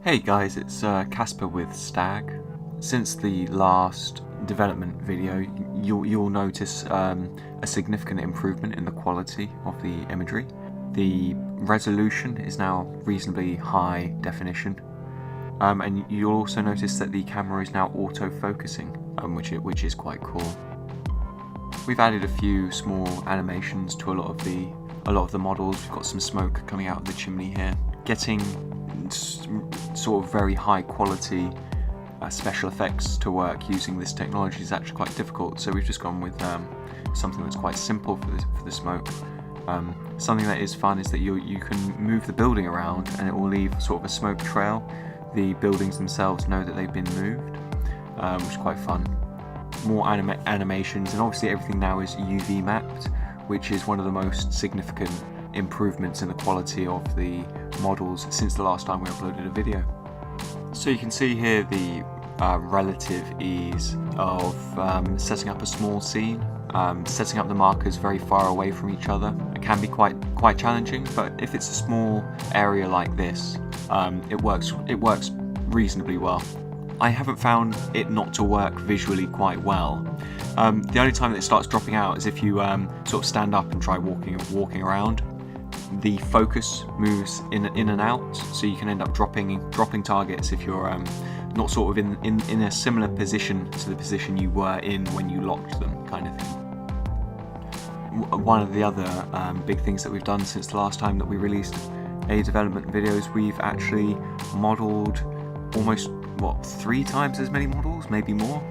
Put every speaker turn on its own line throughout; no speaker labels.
Hey guys, it's Casper with Stag. Since the last development video, you'll notice a significant improvement in the quality of the imagery. The resolution is now reasonably high definition, and you'll also notice that the camera is now auto-focusing, which is quite cool. We've added a few small animations to a lot of the models. We've got some smoke coming out of the chimney here. Getting sort of very high quality special effects to work using this technology is actually quite difficult, so we've just gone with something that's quite simple for the smoke. Something that is fun is that you can move the building around and it will leave sort of a smoke trail. The buildings themselves know that they've been moved, which is quite fun. More animations, and obviously everything now is UV mapped, which is one of the most significant improvements in the quality of the models since the last time we uploaded a video. So you can see here the relative ease of setting up a small scene. Setting up the markers very far away from each other. It can be quite challenging, but if it's a small area like this, it works reasonably well. I haven't found it not to work visually quite well. The only time that it starts dropping out is if you sort of stand up and try walking around. The focus moves in and out, so you can end up dropping targets if you're not sort of in a similar position to the position you were in when you locked them, kind of thing. One of the other big things that we've done since the last time that we released a development video is we've actually modelled almost 3 times as many models, maybe more.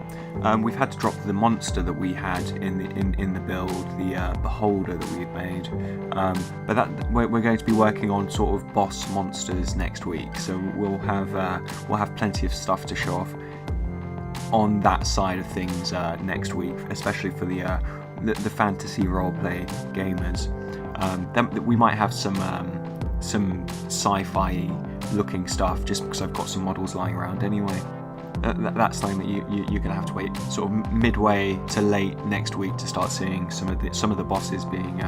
We've had to drop the monster that we had in the build, the beholder that we had made, but that we're going to be working on sort of boss monsters next week, so we'll have plenty of stuff to show off on that side of things next week, especially for the fantasy roleplay gamers. Then we might have some sci-fi looking stuff, just because I've got some models lying around anyway. That's something that you're going to have to wait sort of midway to late next week to start seeing some of the bosses being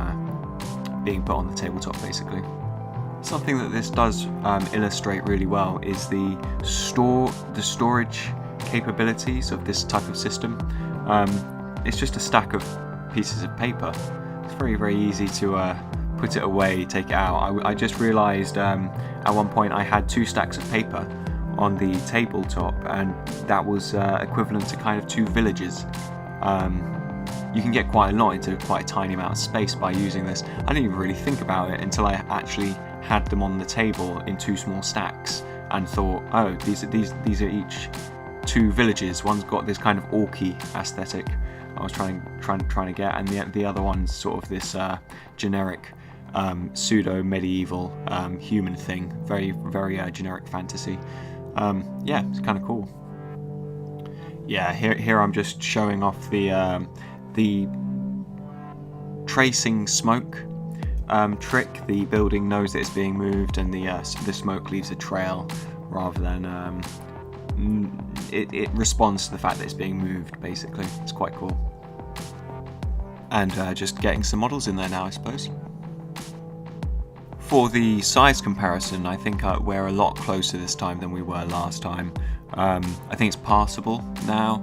put on the tabletop, basically. Something that this does illustrate really well is the storage capabilities of this type of system. It's just a stack of pieces of paper. It's very easy to put it away, take it out. I just realised at one point I had 2 stacks of paper on the tabletop, and that was equivalent to kind of 2 villages. You can get quite a lot into quite a tiny amount of space by using this. I didn't even really think about it until I actually had them on the table in 2 small stacks and thought, oh, these are each 2 villages. One's got this kind of orky aesthetic I was trying to get, and the other one's sort of this generic pseudo medieval human thing, very generic fantasy. Yeah, it's kind of cool. Yeah, here I'm just showing off the tracing smoke trick. The building knows that it's being moved, and the smoke leaves a trail rather than it responds to the fact that it's being moved. Basically, it's quite cool. And just getting some models in there now, I suppose. For the size comparison, I think we're a lot closer this time than we were last time. I think it's passable now.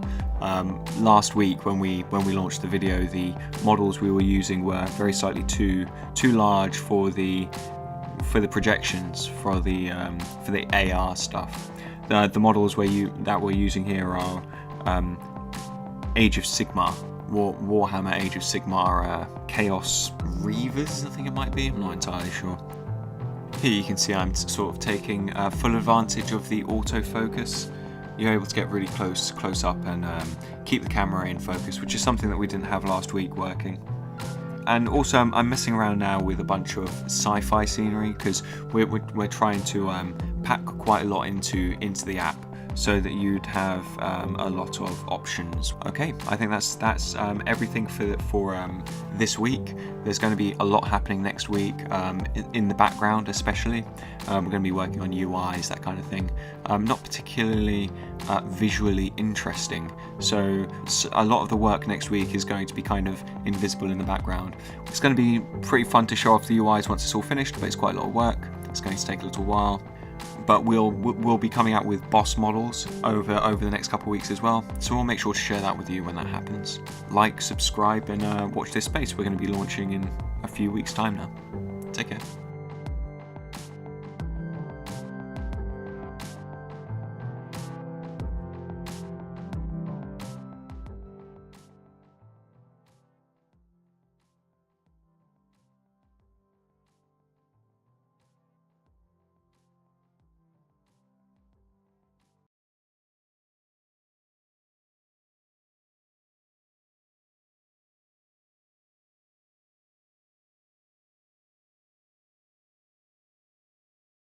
Last week when we launched the video, the models we were using were very slightly too large for the projections, for the AR stuff. The models that we're using here are Age of Sigmar, Warhammer Age of Sigmar Chaos Reavers, I think it might be. I'm not entirely sure. Here you can see I'm sort of taking full advantage of the autofocus. You're able to get really close up and keep the camera in focus, which is something that we didn't have last week working. And also I'm messing around now with a bunch of sci-fi scenery, because we're trying to pack quite a lot into the app, so that you'd have a lot of options. Okay, I think that's everything for this week. There's going to be a lot happening next week in the background, especially. We're going to be working on UIs, that kind of thing. Not particularly visually interesting, so a lot of the work next week is going to be kind of invisible in the background. It's going to be pretty fun to show off the UIs once it's all finished, but it's quite a lot of work. It's going to take a little while. but we'll be coming out with boss models over the next couple of weeks as well, so we'll make sure to share that with you when that happens. Like, subscribe, and watch this space. We're going to be launching in a few weeks' time now. Take care.